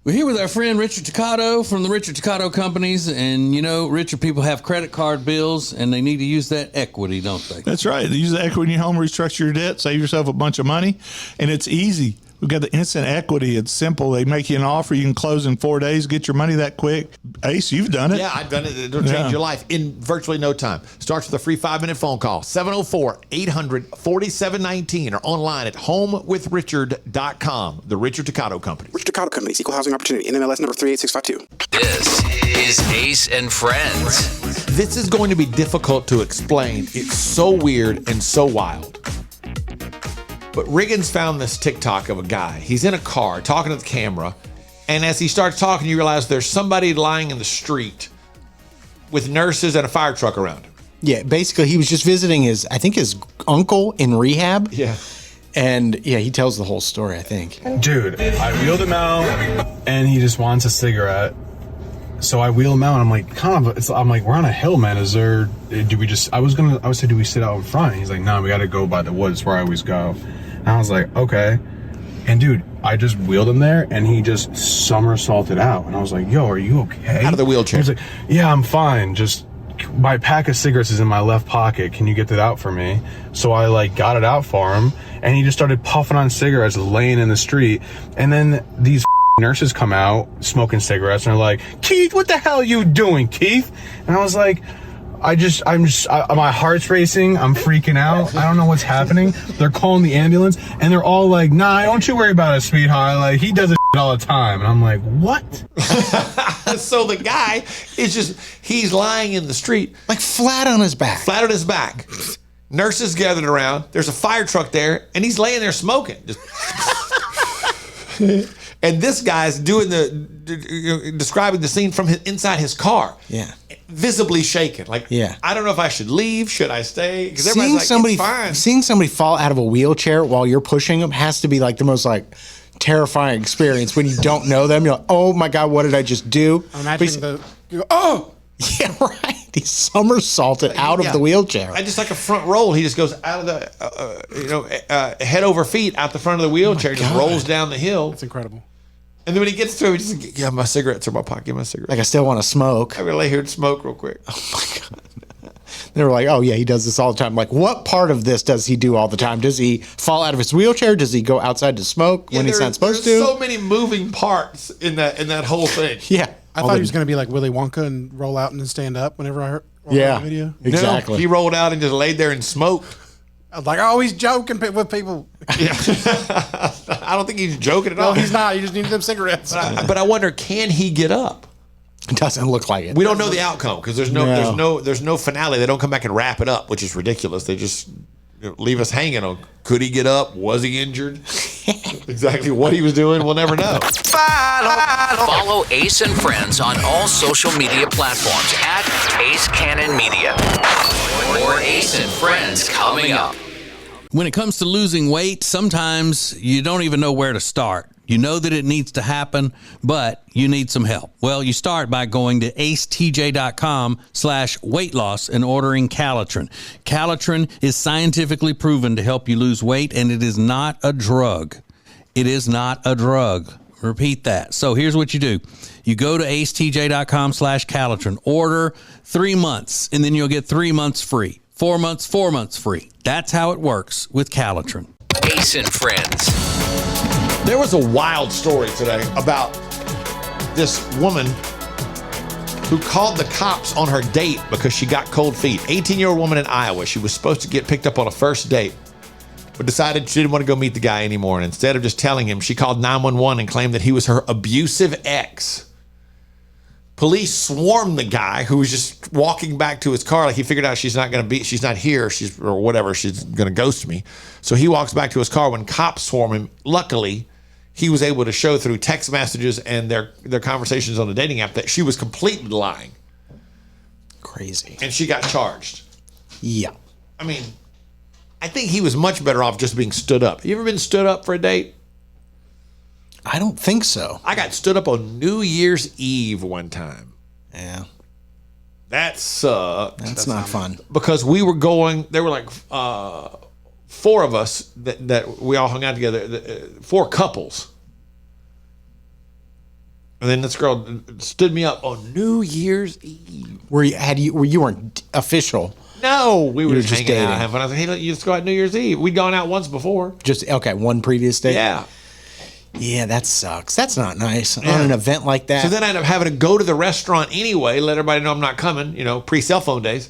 We're here with our friend Richard Toccato from the Richard Toccato Companies. And, Richard, people have credit card bills, and they need to use that equity, don't they? That's right. Use the equity in your home, restructure your debt, save yourself a bunch of money, and it's easy. We've got the instant equity. It's simple. They make you an offer. You can close in 4 days, get your money that quick. Ace, you've done it. Yeah, I've done it. It'll change your life in virtually no time. Starts with a free 5-minute phone call, 704-800-4719, or online at homewithrichard.com. The Richard Toccato Company. Richard Toccato Company, Equal Housing Opportunity, NMLS number 38652. This is Ace and Friends. This is going to be difficult to explain. It's so weird and so wild. But Riggins found this TikTok of a guy. He's in a car talking to the camera. And as he starts talking, you realize there's somebody lying in the street with nurses and a fire truck around him. Yeah, basically he was just visiting his uncle in rehab. Yeah. And he tells the whole story, I think. Dude, I wheeled him out and he just wants a cigarette. So I wheel him out and I'm like, I'm like, we're on a hill, man. Do we sit out in front? And he's like, no, we got to go by the woods where I always go. And I was like, okay. And dude, I just wheeled him there and he just somersaulted out. And I was like, yo, are you okay? Out of the wheelchair. He's like, yeah, I'm fine. Just my pack of cigarettes is in my left pocket. Can you get that out for me? So I like got it out for him, and he just started puffing on cigarettes laying in the street. And then these nurses come out smoking cigarettes and are like, Keith, what the hell are you doing, Keith? And I was like, my heart's racing. I'm freaking out. I don't know what's happening. They're calling the ambulance and they're all like, nah, don't you worry about it, sweetheart. Like, he does it all the time. And I'm like, what? So the guy is he's lying in the street. Like flat on his back. Flat on his back. Nurses gathered around. There's a fire truck there and he's laying there smoking. Just and this guy's doing describing the scene from inside his car. Yeah. Visibly shaken. Like, yeah. I don't know if I should leave. Should I stay? Because everybody's like, it's fine. Seeing somebody fall out of a wheelchair while you're pushing them has to be like the most like terrifying experience when you don't know them. You're like, oh my God, what did I just do? Imagine oh! Yeah, right. He somersaulted out of the wheelchair. I just like a front roll. He just goes out of the, head over feet out the front of the wheelchair, just rolls down the hill. That's incredible. And then when he gets through, he just, yeah, my cigarettes are in my pocket. Give my cigarettes. Like, I still want to smoke. I'm going to lay here and smoke real quick. Oh, my God. They were like, oh, yeah, he does this all the time. Like, what part of this does he do all the time? Does he fall out of his wheelchair? Does he go outside to smoke when he's not supposed to? There's so many moving parts in that whole thing. Yeah. I thought he was going to be like Willy Wonka and roll out and then stand up whenever I heard the video. Exactly. No, he rolled out and just laid there and smoked. I was like, oh, he's joking with people. Yeah. I don't think he's joking at all. No, he's not. He just needed them cigarettes. But I wonder, can he get up? It doesn't look like it. We don't know the outcome because there's no finale. They don't come back and wrap it up, which is ridiculous. They just leave us hanging on. Could he get up? Was he injured? Exactly what he was doing, we'll never know. Follow Ace and Friends on all social media platforms at Ace Cannon Media. More Ace and Friends coming up. When it comes to losing weight, sometimes you don't even know where to start. You know that it needs to happen, but you need some help. Well, you start by going to acetj.com/weight loss and ordering Calitrin. Calitrin is scientifically proven to help you lose weight, and it is not a drug. It is not a drug. Repeat that. So here's what you do. You go to acetj.com/Calitrin, order 3 months, and then you'll get 3 months free. 4 months, 4 months free. That's how it works with Calitrin. Ace and Friends. There was a wild story today about this woman who called the cops on her date because she got cold feet. 18-year-old woman in Iowa. She was supposed to get picked up on a first date, but decided she didn't want to go meet the guy anymore. And instead of just telling him, she called 911 and claimed that he was her abusive ex. Police swarmed the guy who was just walking back to his car. Like, he figured out she's not here, or whatever, she's going to ghost me. So he walks back to his car. When cops swarm him, luckily, he was able to show through text messages and their conversations on the dating app that she was completely lying. Crazy. And she got charged. Yeah. I mean, I think he was much better off just being stood up. You ever been stood up for a date? I don't think so. I got stood up on New Year's Eve one time. Yeah. That sucked. That's not fun. Because we were going, there were like 4 of us that we all hung out together, 4 couples. And then this girl stood me up on New Year's Eve. You weren't official. No, we were You just hanging dating. out. And I was like, hey, let's go out New Year's Eve. We'd gone out once before. Just, okay, one previous date? Yeah. Yeah, that sucks. That's not nice on an event like that. So then I ended up having to go to the restaurant anyway, let everybody know I'm not coming, pre-cell phone days.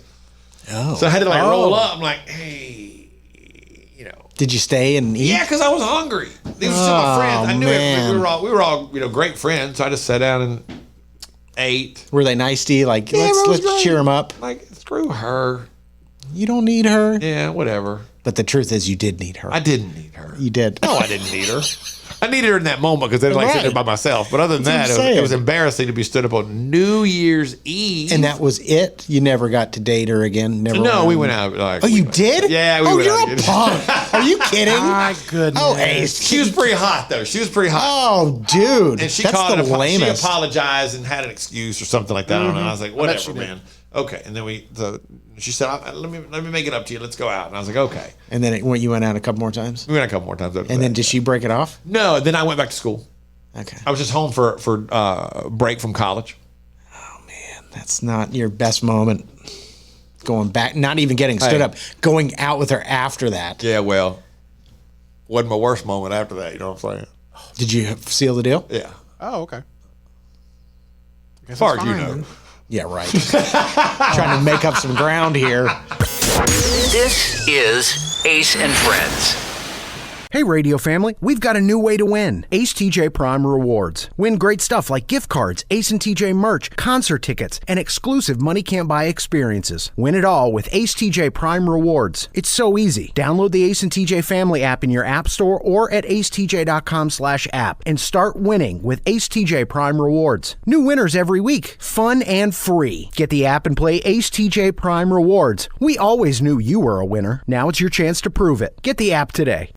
Oh. So I had to roll up. I'm like, hey, Did you stay and eat? Yeah, because I was hungry. These were some of my friends. I knew we were all great friends. So I just sat down and ate. Were they nice to you? Like, let's cheer them up. Like, screw her. You don't need her. Yeah, whatever. But the truth is, you did need her. I didn't need her. You did. No, I didn't need her. I needed her in that moment because I didn't sitting there by myself. But other than that, it was embarrassing to be stood up on New Year's Eve. And that was it? You never got to date her again? No, we went out. Oh, you did? Yeah, we went out. You're a punk. Are you kidding? My goodness. Oh, Ace. She was pretty hot, though. She was pretty hot. Oh, dude. And she That's called the lamest. She apologized and had an excuse or something like that. I don't know. I was like, whatever, man. Okay. And then she said, let me make it up to you. Let's go out. And I was like, okay. And then you went out a couple more times? We went out a couple more times. And then did she break it off? No. Then I went back to school. Okay. I was just home for break from college. Oh, man. That's not your best moment. going back, not even getting stood up, going out with her after that. Yeah, well, wasn't my worst moment after that. You know what I'm saying? Did you seal the deal? Yeah. Oh, okay. As far as you know. Yeah, right. Trying to make up some ground here. This is Ace and Friends. Hey, radio family, we've got a new way to win. Ace TJ Prime Rewards. Win great stuff like gift cards, Ace and TJ merch, concert tickets, and exclusive money can't buy experiences. Win it all with Ace TJ Prime Rewards. It's so easy. Download the Ace and TJ family app in your app store or at acetj.com/app and start winning with Ace TJ Prime Rewards. New winners every week. Fun and free. Get the app and play Ace TJ Prime Rewards. We always knew you were a winner. Now it's your chance to prove it. Get the app today.